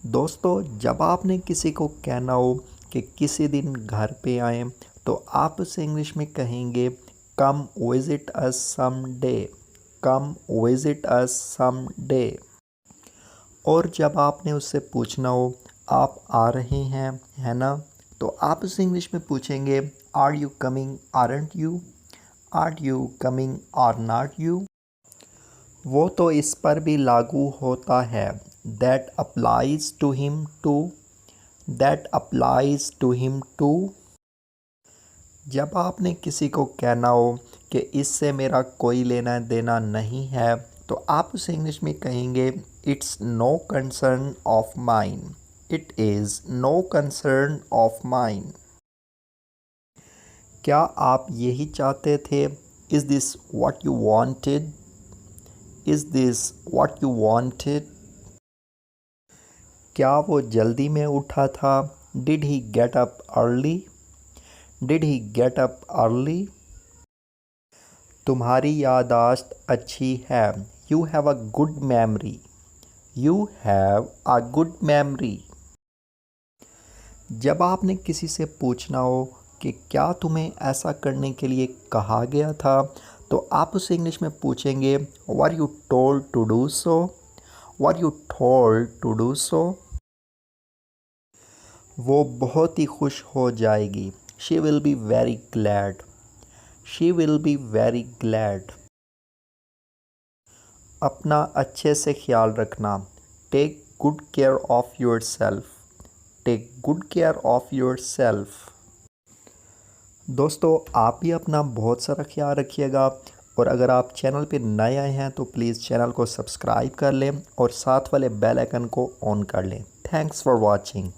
दोस्तों, जब आपने किसी को कहना हो कि किसी दिन घर पे आएँ, तो आप उसे इंग्लिश में कहेंगे कम विज़िट अस सम डे। कम विज़िट अस सम डे। और जब आपने उससे पूछना हो आप आ रहे हैं, है ना, तो आप उसे इंग्लिश में पूछेंगे are you coming, aren't you. Are you coming और नॉट यू। वो तो इस पर भी लागू होता है। That applies to him too. That applies to him too. जब आपने किसी को कहना हो कि इससे मेरा कोई लेना देना नहीं है, तो आप उसे इंग्लिश में कहेंगे it's no concern of mine. It is no concern of mine. क्या आप यही चाहते थे? Is this what you wanted? Is this what you wanted? क्या वो जल्दी में उठा था? Did he get up early? Did he get up early? तुम्हारी याददाश्त अच्छी है। You have a good memory. You have a good memory. जब आपने किसी से पूछना हो कि क्या तुम्हें ऐसा करने के लिए कहा गया था, तो आप उसे इंग्लिश में पूछेंगे were you told to do so. Were you told to do so. वो बहुत ही खुश हो जाएगी। She will be very glad. She will be very glad. अपना अच्छे से ख्याल रखना। Take good care of yourself. Take good care of yourself. दोस्तों, आप भी अपना बहुत सारा ख्याल रखिएगा। और अगर आप चैनल पे नए आए हैं तो प्लीज़ चैनल को सब्सक्राइब कर लें और साथ वाले बेल आइकन को ऑन कर लें। Thanks for watching.